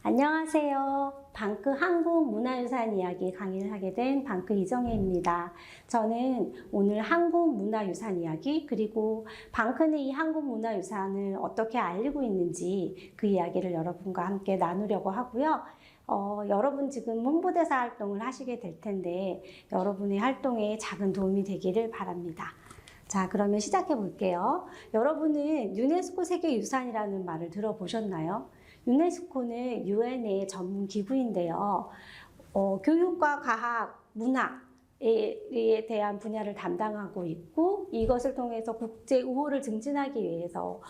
안녕하세요. 방크 한국 문화유산 이야기 강의를 하게 된 방크 이정혜입니다. 저는 오늘 한국 문화유산 이야기 그리고 방크는 이 한국 문화유산을 어떻게 알리고 있는지 그 이야기를 여러분과 함께 나누려고 하고요. 여러분 지금 홍보대사 활동을 하시게 될 텐데 여러분의 활동에 작은 도움이 되기를 바랍니다. 자, 그러면 시작해 볼게요. 여러분은 유네스코 세계유산이라는 말을 들어보셨나요? 유네스코는 유엔의 전문 기구인데요. 교육과 과학, 문화에 대한 분야를 담당하고 있고 이것을 통해서 국제 우호를 증진하기 위해서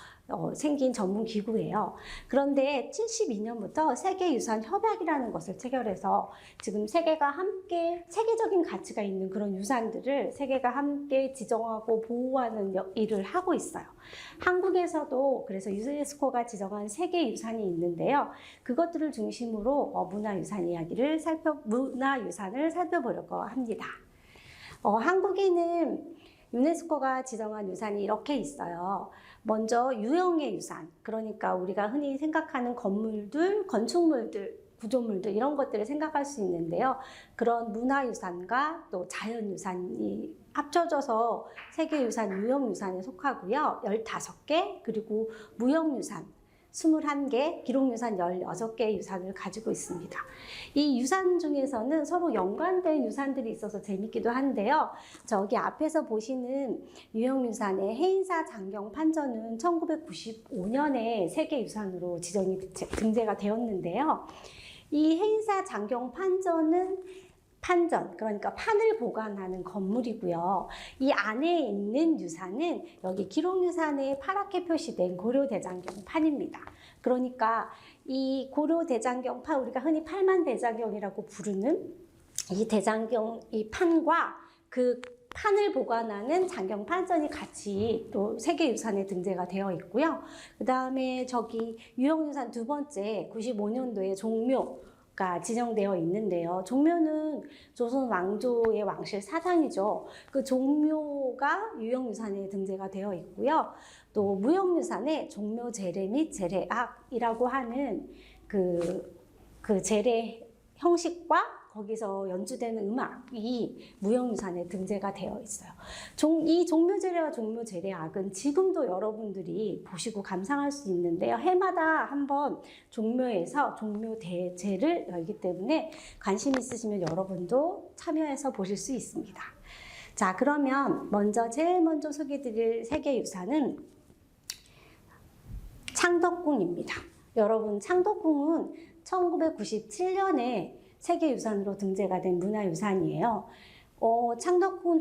생긴 전문 기구예요. 그런데 72년부터 세계유산 협약이라는 것을 체결해서 지금 세계가 함께 세계적인 가치가 있는 그런 유산들을 세계가 함께 지정하고 보호하는 일을 하고 있어요. 한국에서도 그래서 유네스코가 지정한 세계유산이 있는데요. 그것들을 중심으로 문화유산을 살펴보려고 합니다. 한국에는 유네스코가 지정한 유산이 이렇게 있어요. 먼저 유형의 유산, 그러니까 우리가 흔히 생각하는 건물들, 건축물들, 구조물들 이런 것들을 생각할 수 있는데요. 그런 문화유산과 또 자연유산이 합쳐져서 세계유산, 유형유산에 속하고요. 15개, 그리고 무형유산 21개, 기록유산 16개의 유산을 가지고 있습니다. 이 유산 중에서는 서로 연관된 유산들이 있어서 재밌기도 한데요. 저기 앞에서 보시는 유형유산의 해인사 장경 판전은 1995년에 세계유산으로 등재가 되었는데요. 이 해인사 장경 판전은 그러니까 판을 보관하는 건물이고요. 이 안에 있는 유산은 여기 기록유산에 파랗게 표시된 고려대장경 판입니다. 그러니까 이 고려대장경 판, 우리가 흔히 팔만대장경이라고 부르는 이 판과 그 판을 보관하는 장경 판전이 같이 또 세계유산에 등재가 되어 있고요. 그 다음에 저기 유형유산 두 번째 95년도에 종묘가 지정되어 있는데요. 종묘는 조선 왕조의 왕실 사당이죠. 그 종묘가 유형유산에 등재가 되어 있고요. 또 무형유산에 종묘 제례 및 제례악이라고 하는 그 제례 형식과 거기서 연주되는 음악이 무형유산에 등재가 되어 있어요. 이 종묘제례와 종묘제례악은 지금도 여러분들이 보시고 감상할 수 있는데요. 해마다 한번 종묘에서 종묘대제를 열기 때문에 관심 있으시면 여러분도 참여해서 보실 수 있습니다. 자, 그러면 제일 먼저 소개해드릴 세계유산은 창덕궁입니다. 여러분, 창덕궁은 1997년에 세계유산으로 등재가 된 문화유산이에요. 창덕궁은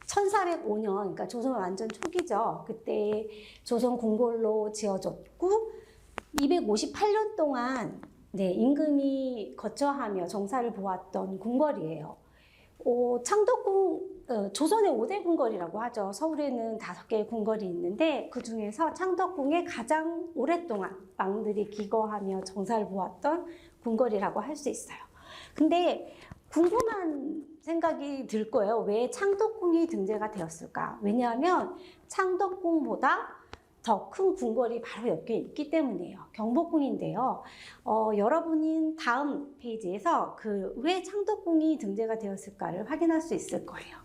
1405년, 그러니까 조선 완전 초기죠. 그때 조선 궁궐로 지어졌고 258년 동안 임금이 거처하며 정사를 보았던 궁궐이에요. 창덕궁, 조선의 5대 궁궐이라고 하죠. 서울에는 5개의 궁궐이 있는데 그 중에서 창덕궁에 가장 오랫동안 왕들이 기거하며 정사를 보았던 궁궐이라고 할 수 있어요. 근데 궁금한 생각이 들 거예요. 왜 창덕궁이 등재가 되었을까? 왜냐하면 창덕궁보다 더 큰 궁궐이 바로 옆에 있기 때문이에요. 경복궁인데요. 여러분은 다음 페이지에서 왜 창덕궁이 등재가 되었을까를 확인할 수 있을 거예요.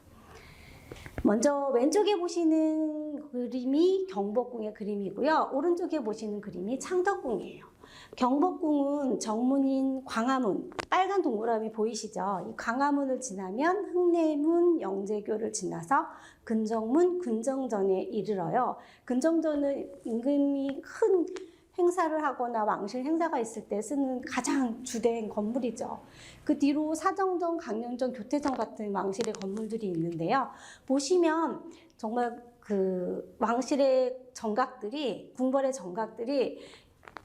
먼저 왼쪽에 보시는 그림이 경복궁의 그림이고요. 오른쪽에 보시는 그림이 창덕궁이에요. 경복궁은 정문인 광화문, 빨간 동그라미 보이시죠? 이 광화문을 지나면 흥내문, 영제교를 지나서 근정문, 근정전에 이르러요. 근정전은 임금이 큰 행사를 하거나 왕실 행사가 있을 때 쓰는 가장 주된 건물이죠. 그 뒤로 사정전, 강령전, 교태전 같은 왕실의 건물들이 있는데요. 보시면 정말 그 왕실의 정각들이, 궁궐의 정각들이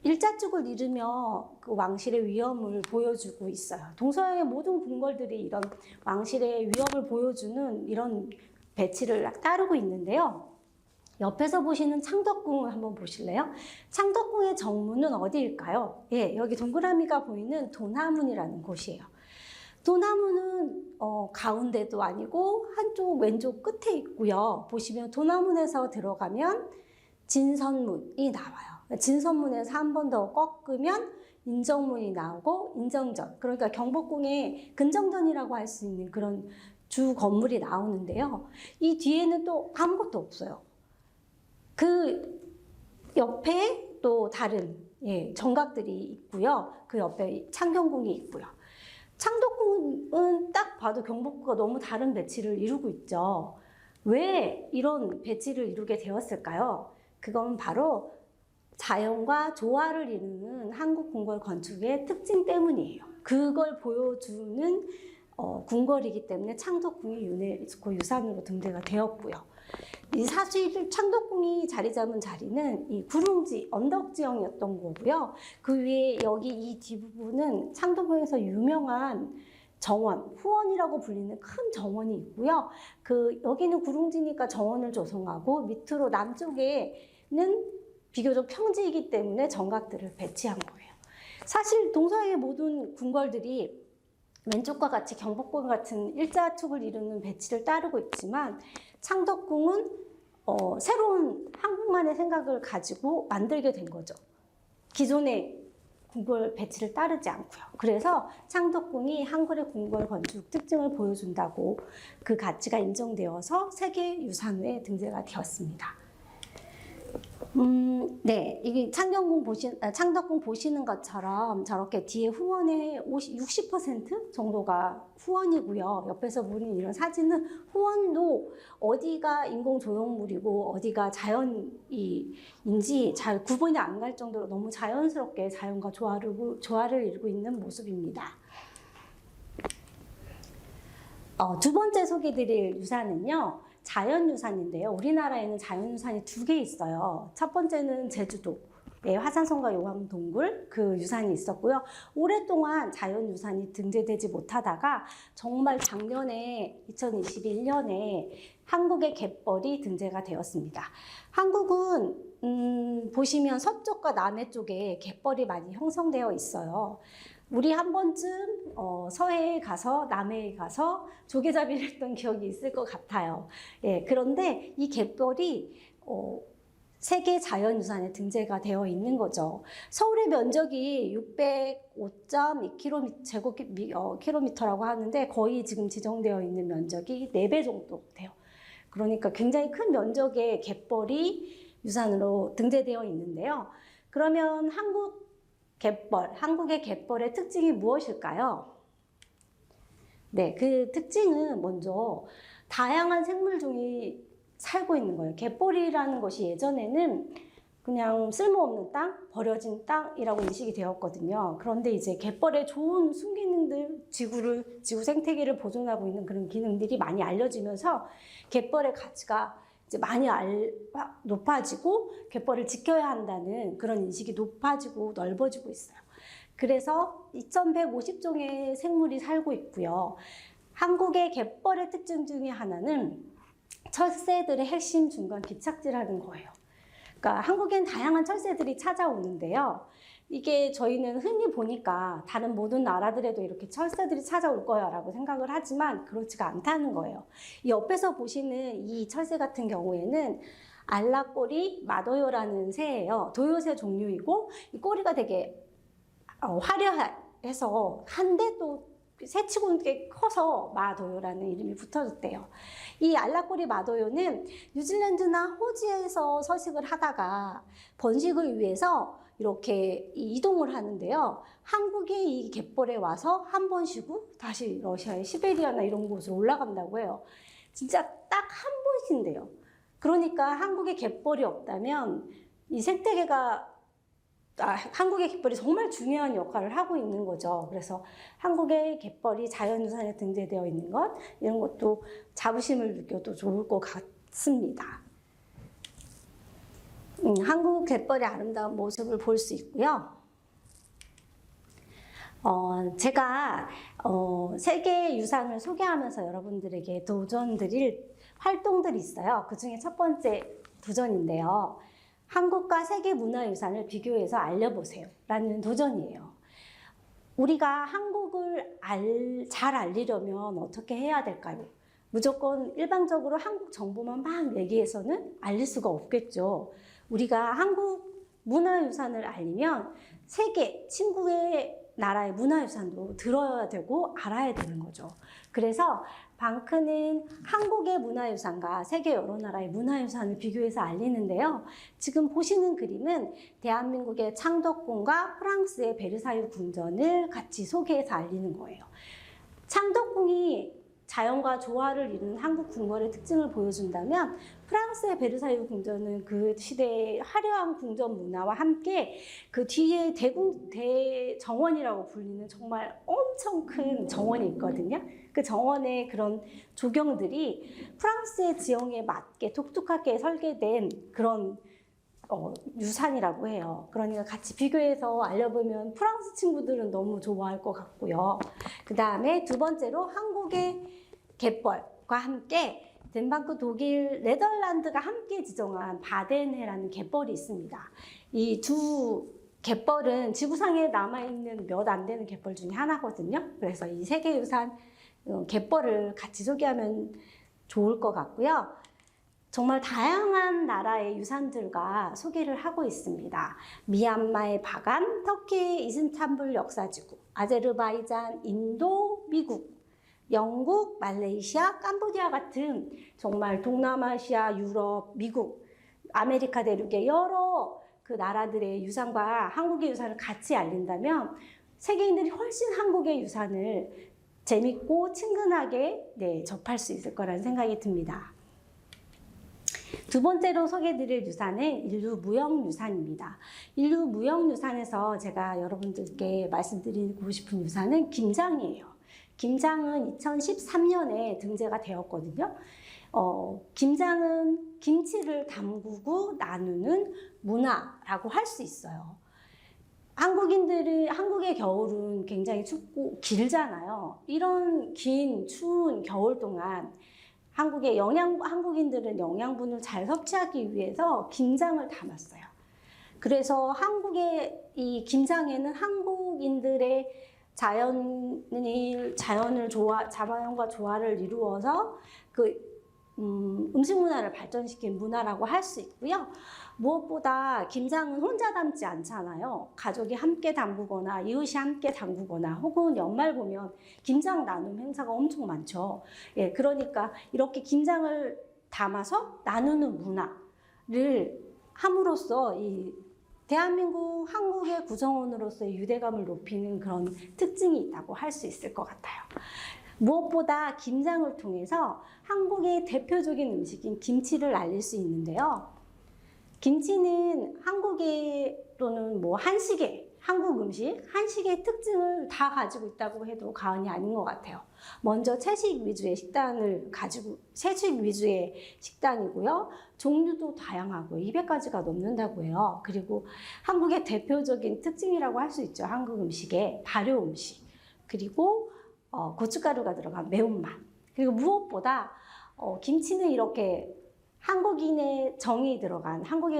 일자축을 이루며 그 왕실의 위엄을 보여주고 있어요. 동서양의 모든 궁궐들이 이런 왕실의 위엄을 보여주는 이런 배치를 따르고 있는데요. 옆에서 보시는 창덕궁을 한번 보실래요? 창덕궁의 정문은 어디일까요? 예, 여기 동그라미가 보이는 도나문이라는 곳이에요. 도나문은 가운데도 아니고 한쪽 왼쪽 끝에 있고요. 보시면 도나문에서 들어가면 진선문이 나와요. 진선문에서 한 번 더 꺾으면 인정문이 나오고 인정전, 그러니까 경복궁의 근정전이라고 할 수 있는 그런 주 건물이 나오는데요. 이 뒤에는 또 아무것도 없어요. 그 옆에 또 다른 정각들이 있고요. 그 옆에 창경궁이 있고요. 창덕궁은 딱 봐도 경복궁과 너무 다른 배치를 이루고 있죠. 왜 이런 배치를 이루게 되었을까요? 그건 바로 자연과 조화를 이루는 한국 궁궐 건축의 특징 때문이에요. 그걸 보여주는 궁궐이기 때문에 창덕궁이 유네스코 유산으로 등재가 되었고요. 이 사실 창덕궁이 자리 잡은 자리는 이 구릉지 언덕 지형이었던 거고요. 그 위에 여기 이 뒷부분은 창덕궁에서 유명한 정원, 후원이라고 불리는 큰 정원이 있고요. 여기는 구릉지니까 정원을 조성하고 밑으로 남쪽에는 비교적 평지이기 때문에 정각들을 배치한 거예요. 사실 동서의 모든 궁궐들이 왼쪽과 같이 경복궁 같은 일자축을 이루는 배치를 따르고 있지만 창덕궁은 새로운 한국만의 생각을 가지고 만들게 된 거죠. 기존의 궁궐 배치를 따르지 않고요. 그래서 창덕궁이 한글의 궁궐 건축 특징을 보여준다고 그 가치가 인정되어서 세계유산에 등재가 되었습니다. 네, 이게 창덕궁 보시는 것처럼 저렇게 뒤에 후원의 60% 정도가 후원이고요. 옆에서 보는 이런 사진은 후원도 어디가 인공 조형물이고 어디가 자연인지 잘 구분이 안 갈 정도로 너무 자연스럽게 자연과 조화를 이루고 있는 모습입니다. 두 번째 소개드릴 유산은요. 자연유산인데요. 우리나라에는 자연유산이 2개 있어요. 첫 번째는 제주도. 화산섬과 용암동굴 그 유산이 있었고요. 오랫동안 자연유산이 등재되지 못하다가 정말 작년에 2021년에 한국의 갯벌이 등재가 되었습니다. 한국은 보시면 서쪽과 남해 쪽에 갯벌이 많이 형성되어 있어요. 우리 한 번쯤 서해에 가서 남해에 가서 조개잡이를 했던 기억이 있을 것 같아요. 그런데 이 갯벌이 세계 자연유산에 등재가 되어 있는 거죠. 서울의 면적이 605.2km라고 하는데 거의 지금 지정되어 있는 면적이 4배 정도 돼요. 그러니까 굉장히 큰 면적의 갯벌이 유산으로 등재되어 있는데요. 그러면 한국의 갯벌의 특징이 무엇일까요? 네, 그 특징은 먼저 다양한 생물종이 살고 있는 거예요. 갯벌이라는 것이 예전에는 그냥 쓸모없는 땅, 버려진 땅이라고 인식이 되었거든요. 그런데 이제 갯벌에 좋은 순기능들, 지구 생태계를 보존하고 있는 그런 기능들이 많이 알려지면서 갯벌의 가치가 이제 많이 높아지고 갯벌을 지켜야 한다는 그런 인식이 높아지고 넓어지고 있어요. 그래서 2150종의 생물이 살고 있고요. 한국의 갯벌의 특징 중에 하나는 철새들의 핵심 중간 기착지라는 거예요. 그러니까 한국엔 다양한 철새들이 찾아오는데요. 이게 저희는 흔히 보니까 다른 모든 나라들에도 이렇게 철새들이 찾아올 거야 라고 생각을 하지만 그렇지가 않다는 거예요. 이 옆에서 보시는 이 철새 같은 경우에는 알라꼬리 마도요라는 새예요. 도요새 종류이고 이 꼬리가 되게 화려해서 한데 또 새치고는 꽤 커서 마도요라는 이름이 붙어졌대요. 이 알라꼬리 마도요는 뉴질랜드나 호주에서 서식을 하다가 번식을 위해서 이렇게 이동을 하는데요. 한국의 이 갯벌에 와서 한 번 쉬고 다시 러시아의 시베리아나 이런 곳으로 올라간다고 해요. 진짜 딱 한 번씩인데요. 그러니까 한국의 갯벌이 없다면 이 생태계가 한국의 갯벌이 정말 중요한 역할을 하고 있는 거죠. 그래서 한국의 갯벌이 자연유산에 등재되어 있는 것, 이런 것도 자부심을 느껴도 좋을 것 같습니다. 한국 갯벌의 아름다운 모습을 볼 수 있고요. 제가 세계유산을 소개하면서 여러분들에게 도전드릴 활동들이 있어요. 그 중에 첫 번째 도전인데요. 한국과 세계 문화유산을 비교해서 알려보세요 라는 도전이에요. 우리가 한국을 잘 알리려면 어떻게 해야 될까요? 무조건 일방적으로 한국 정보만 막 얘기해서는 알릴 수가 없겠죠. 우리가 한국 문화유산을 알리면 세계 친구의 나라의 문화유산도 들어야 되고 알아야 되는 거죠. 그래서 방크는 한국의 문화유산과 세계 여러 나라의 문화유산을 비교해서 알리는데요. 지금 보시는 그림은 대한민국의 창덕궁과 프랑스의 베르사유 궁전을 같이 소개해서 알리는 거예요. 창덕궁이 자연과 조화를 이루는 한국 궁궐의 특징을 보여준다면 프랑스의 베르사유 궁전은 그 시대의 화려한 궁전 문화와 함께 그 뒤에 대정원이라고 불리는 정말 엄청 큰 정원이 있거든요. 그 정원의 그런 조경들이 프랑스의 지형에 맞게 독특하게 설계된 그런 유산이라고 해요. 그러니까 같이 비교해서 알려보면 프랑스 친구들은 너무 좋아할 것 같고요. 그 다음에 두 번째로 한국의 갯벌과 함께 덴마크, 독일, 네덜란드가 함께 지정한 바덴해라는 갯벌이 있습니다. 이 두 갯벌은 지구상에 남아있는 몇 안 되는 갯벌 중에 하나거든요. 그래서 이 세계유산 갯벌을 같이 소개하면 좋을 것 같고요. 정말 다양한 나라의 유산들과 소개를 하고 있습니다. 미얀마의 바간, 터키의 이스탄불 역사지구, 아제르바이잔, 인도, 미국, 영국, 말레이시아, 캄보디아 같은 정말 동남아시아, 유럽, 미국, 아메리카 대륙의 여러 그 나라들의 유산과 한국의 유산을 같이 알린다면 세계인들이 훨씬 한국의 유산을 재밌고 친근하게 접할 수 있을 거라는 생각이 듭니다. 두 번째로 소개해드릴 유산은 인류무형유산입니다. 인류무형유산에서 제가 여러분들께 말씀드리고 싶은 유산은 김장이에요. 김장은 2013년에 등재가 되었거든요. 김장은 김치를 담그고 나누는 문화라고 할 수 있어요. 한국의 겨울은 굉장히 춥고 길잖아요. 이런 긴 추운 겨울 동안 한국인들은 영양분을 잘 섭취하기 위해서 김장을 담았어요. 그래서 한국의 이 김장에는 한국인들의 자연과 조화를 이루어서 음식 문화를 발전시킨 문화라고 할 수 있고요. 무엇보다 김장은 혼자 담지 않잖아요. 가족이 함께 담그거나 이웃이 함께 담그거나 혹은 연말 보면 김장 나눔 행사가 엄청 많죠. 그러니까 이렇게 김장을 담아서 나누는 문화를 함으로써 이 대한민국 한국의 구성원으로서의 유대감을 높이는 그런 특징이 있다고 할 수 있을 것 같아요. 무엇보다 김장을 통해서 한국의 대표적인 음식인 김치를 알릴 수 있는데요. 김치는 또는 한국 음식, 한식의 특징을 다 가지고 있다고 해도 과언이 아닌 것 같아요. 먼저 채식 위주의 식단이고요. 종류도 다양하고 200가지가 넘는다고 해요. 그리고 한국의 대표적인 특징이라고 할 수 있죠. 한국 음식의 발효 음식. 그리고 고춧가루가 들어간 매운맛. 그리고 무엇보다 김치는 이렇게 한국의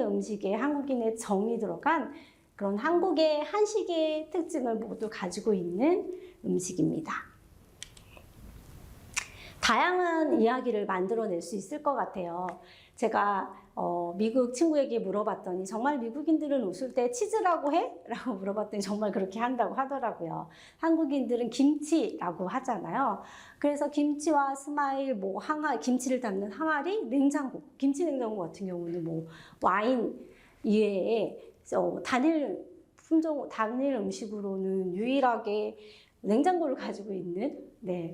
음식에 한국인의 정이 들어간 그런 한국의 한식의 특징을 모두 가지고 있는 음식입니다. 다양한 이야기를 만들어낼 수 있을 것 같아요. 제가 미국 친구에게 물어봤더니 정말 미국인들은 웃을 때 치즈라고 해? 라고 물어봤더니 정말 그렇게 한다고 하더라고요. 한국인들은 김치라고 하잖아요. 그래서 김치와 스마일, 김치를 담는 항아리, 냉장고, 김치 냉장고 같은 경우는 와인 이외에 단일 음식으로는 유일하게 냉장고를 가지고 있는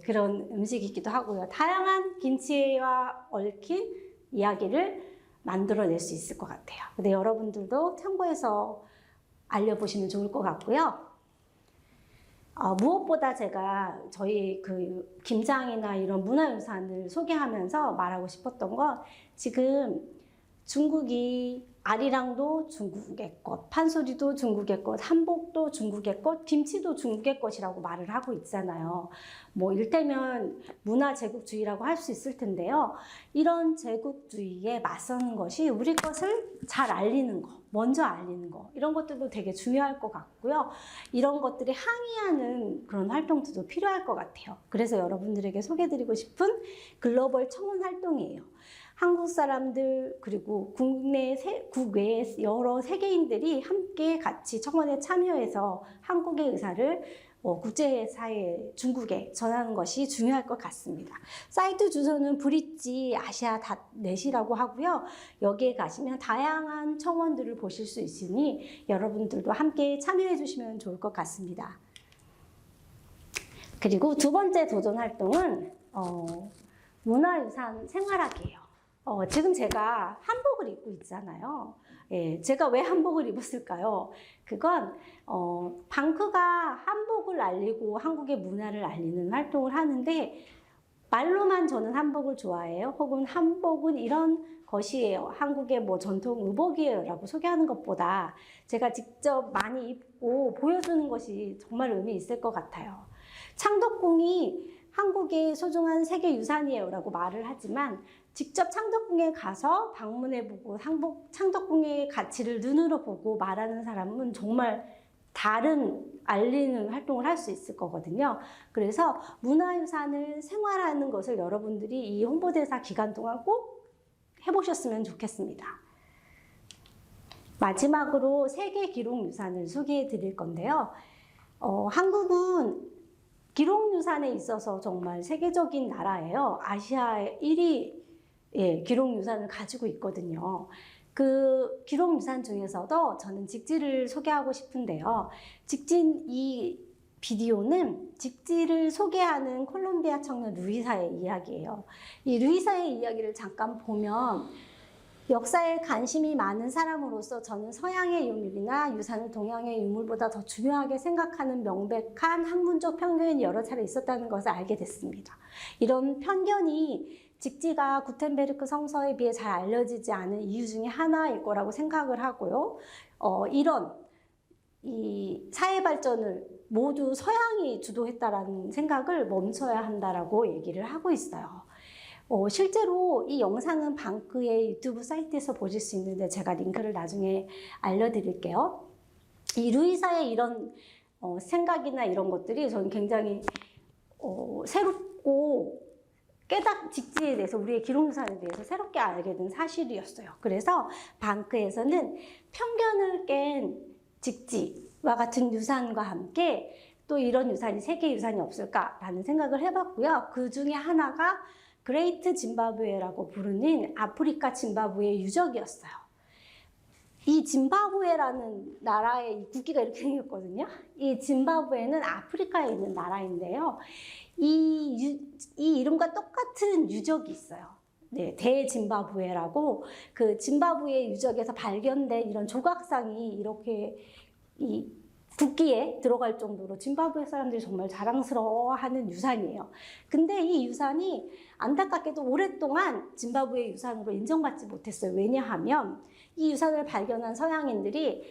그런 음식이기도 하고요. 다양한 김치와 얽힌 이야기를 만들어낼 수 있을 것 같아요. 근데 여러분들도 참고해서 알려보시면 좋을 것 같고요. 무엇보다 제가 저희 김장이나 이런 문화유산을 소개하면서 말하고 싶었던 건 지금 중국이 아리랑도 중국의 것, 판소리도 중국의 것, 한복도 중국의 것, 김치도 중국의 것이라고 말을 하고 있잖아요. 일테면 문화 제국주의라고 할 수 있을 텐데요. 이런 제국주의에 맞서는 것이 우리 것을 잘 알리는 거, 먼저 알리는 거, 이런 것들도 되게 중요할 것 같고요. 이런 것들이 항의하는 그런 활동도 필요할 것 같아요. 그래서 여러분들에게 소개해드리고 싶은 글로벌 청원 활동이에요. 한국 사람들 그리고 국외 여러 세계인들이 함께 같이 청원에 참여해서 한국의 의사를 국제사회 중국에 전하는 것이 중요할 것 같습니다. 사이트 주소는 브릿지 아시아닷넷이라고 하고요. 여기에 가시면 다양한 청원들을 보실 수 있으니 여러분들도 함께 참여해 주시면 좋을 것 같습니다. 그리고 두 번째 도전 활동은 문화유산 생활하기예요. 지금 제가 한복을 입고 있잖아요. 예, 제가 왜 한복을 입었을까요? 그건 방크가 한복을 알리고 한국의 문화를 알리는 활동을 하는데 말로만 저는 한복을 좋아해요. 혹은 한복은 이런 것이에요. 한국의 뭐 전통 의복이에요 라고 소개하는 것보다 제가 직접 많이 입고 보여주는 것이 정말 의미 있을 것 같아요. 창덕궁이 한국의 소중한 세계유산이에요 라고 말을 하지만 직접 창덕궁에 가서 방문해보고 창덕궁의 가치를 눈으로 보고 말하는 사람은 정말 다른 알리는 활동을 할 수 있을 거거든요. 그래서 문화유산을 생활하는 것을 여러분들이 이 홍보대사 기간 동안 꼭 해보셨으면 좋겠습니다. 마지막으로 세계 기록유산을 소개해 드릴 건데요. 한국은 기록유산에 있어서 정말 세계적인 나라예요. 아시아의 1위 기록유산을 가지고 있거든요. 그 기록유산 중에서도 저는 직지를 소개하고 싶은데요. 이 비디오는 직지를 소개하는 콜롬비아 청년 루이사의 이야기예요. 이 루이사의 이야기를 잠깐 보면 역사에 관심이 많은 사람으로서 저는 서양의 유물이나 유산을 동양의 유물보다 더 중요하게 생각하는 명백한 학문적 편견이 여러 차례 있었다는 것을 알게 됐습니다. 이런 편견이 직지가 구텐베르크 성서에 비해 잘 알려지지 않은 이유 중에 하나일 거라고 생각을 하고요. 이런 이 사회 발전을 모두 서양이 주도했다라는 생각을 멈춰야 한다라고 얘기를 하고 있어요. 실제로 이 영상은 방크의 유튜브 사이트에서 보실 수 있는데 제가 링크를 나중에 알려드릴게요. 이 루이사의 이런 생각이나 이런 것들이 저는 굉장히 새롭고 직지에 대해서 우리의 기록유산에 대해서 새롭게 알게 된 사실이었어요. 그래서 방크에서는 편견을 깬 직지와 같은 유산과 함께 또 이런 유산이 세계유산이 없을까라는 생각을 해봤고요. 그 중에 하나가 그레이트 짐바브웨라고 부르는 아프리카 짐바브웨 유적이었어요. 이 짐바브웨라는 나라의 국기가 이렇게 생겼거든요. 이 짐바브웨는 아프리카에 있는 나라인데요. 이 이름과 똑같은 유적이 있어요. 네, 대짐바브웨라고 그 짐바브웨 유적에서 발견된 이런 조각상이 이렇게 이 국기에 들어갈 정도로 짐바브웨 사람들이 정말 자랑스러워하는 유산이에요. 근데 이 유산이 안타깝게도 오랫동안 짐바브웨 유산으로 인정받지 못했어요. 왜냐하면 이 유산을 발견한 서양인들이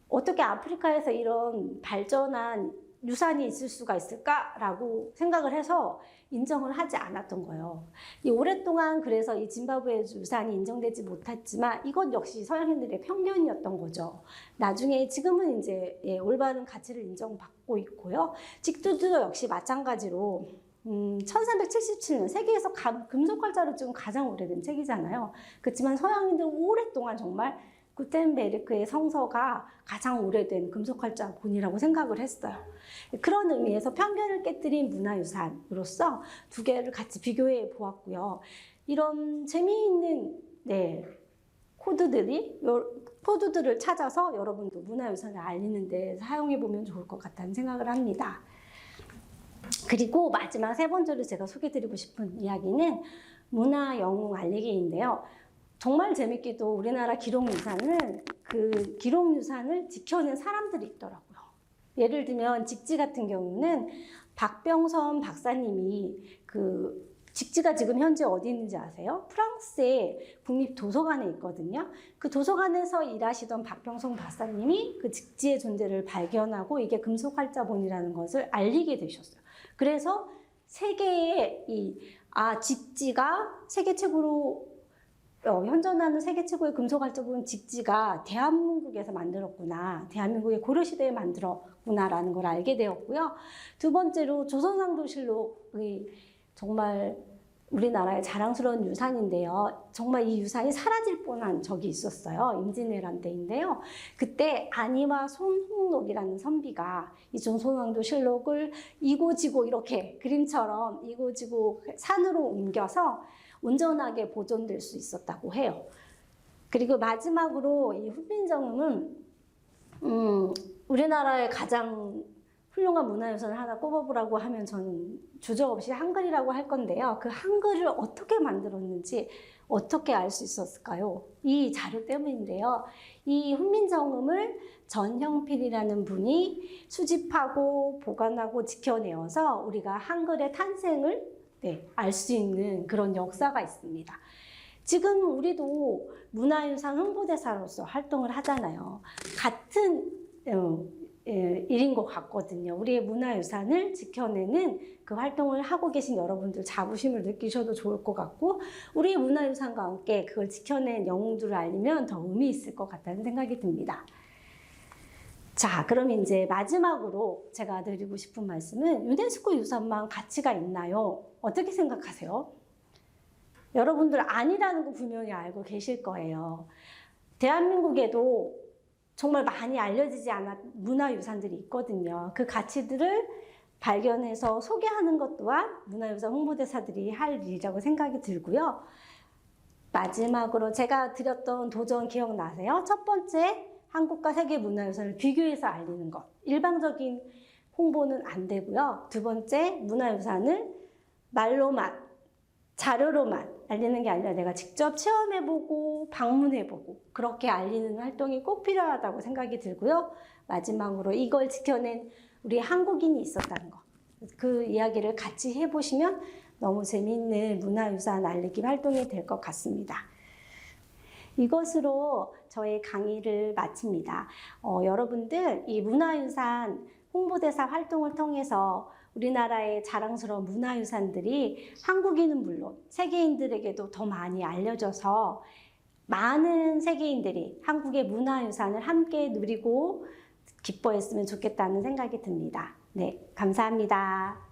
어떻게 아프리카에서 이런 발전한 유산이 있을 수가 있을까라고 생각을 해서 인정을 하지 않았던 거예요. 오랫동안 그래서 이 짐바브웨 유산이 인정되지 못했지만 이것 역시 서양인들의 편견이었던 거죠. 나중에 지금은 이제 올바른 가치를 인정받고 있고요. 직두도 역시 마찬가지로 1377년 세계에서 금속 활자로 지금 가장 오래된 책이잖아요. 그렇지만 서양인들은 오랫동안 정말 구텐베르크의 성서가 가장 오래된 금속활자 본이라고 생각을 했어요. 그런 의미에서 편견을 깨뜨린 문화유산으로서 두 개를 같이 비교해 보았고요. 이런 재미있는 코드들을 찾아서 여러분도 문화유산을 알리는 데 사용해 보면 좋을 것 같다는 생각을 합니다. 그리고 마지막 세 번째로 제가 소개드리고 싶은 이야기는 문화영웅 알리기인데요. 정말 재밌게도 우리나라 기록유산은 그 기록유산을 지켜낸 사람들이 있더라고요. 예를 들면 직지 같은 경우는 박병선 박사님이 직지가 지금 현재 어디 있는지 아세요? 프랑스의 국립도서관에 있거든요. 그 도서관에서 일하시던 박병선 박사님이 그 직지의 존재를 발견하고 이게 금속활자본이라는 것을 알리게 되셨어요. 그래서 세계에 직지가 세계 최고로 현존하는 세계 최고의 금속활자본 직지가 대한민국에서 만들었구나. 대한민국의 고려시대에 만들었구나라는 걸 알게 되었고요. 두 번째로 조선왕조실록의 정말 우리나라의 자랑스러운 유산인데요. 정말 이 유산이 사라질 뻔한 적이 있었어요. 임진왜란 때인데요. 그때 안희와 손흥록이라는 선비가 이 조선왕조 실록을 이고지고 이렇게 그림처럼 이고지고 산으로 옮겨서 온전하게 보존될 수 있었다고 해요. 그리고 마지막으로 이 훈민정음은 우리나라의 가장 훌륭한 문화유산을 하나 꼽아보라고 하면 저는 주저없이 한글이라고 할 건데요. 그 한글을 어떻게 만들었는지 어떻게 알 수 있었을까요? 이 자료 때문인데요. 이 훈민정음을 전형필이라는 분이 수집하고 보관하고 지켜내어서 우리가 한글의 탄생을 알 수 있는 그런 역사가 있습니다. 지금 우리도 문화유산 홍보대사로서 활동을 하잖아요. 같은 일인 것 같거든요. 우리의 문화유산을 지켜내는 그 활동을 하고 계신 여러분들 자부심을 느끼셔도 좋을 것 같고, 우리의 문화유산과 함께 그걸 지켜낸 영웅들을 알리면 더 의미 있을 것 같다는 생각이 듭니다. 자, 그럼 이제 마지막으로 제가 드리고 싶은 말씀은 유네스코 유산만 가치가 있나요? 어떻게 생각하세요? 여러분들 아니라는 거 분명히 알고 계실 거예요. 대한민국에도 정말 많이 알려지지 않은 문화유산들이 있거든요. 그 가치들을 발견해서 소개하는 것 또한 문화유산 홍보대사들이 할 일이라고 생각이 들고요. 마지막으로 제가 드렸던 도전 기억나세요? 첫 번째, 한국과 세계 문화유산을 비교해서 알리는 것. 일방적인 홍보는 안 되고요. 두 번째, 문화유산을 말로만, 자료로만 알리는 게 아니라 내가 직접 체험해보고 방문해보고 그렇게 알리는 활동이 꼭 필요하다고 생각이 들고요. 마지막으로 이걸 지켜낸 우리 한국인이 있었다는 거. 그 이야기를 같이 해보시면 너무 재미있는 문화유산 알리기 활동이 될 것 같습니다. 이것으로 저의 강의를 마칩니다. 여러분들 이 문화유산 홍보대사 활동을 통해서 우리나라의 자랑스러운 문화유산들이 한국인은 물론 세계인들에게도 더 많이 알려져서 많은 세계인들이 한국의 문화유산을 함께 누리고 기뻐했으면 좋겠다는 생각이 듭니다. 네, 감사합니다.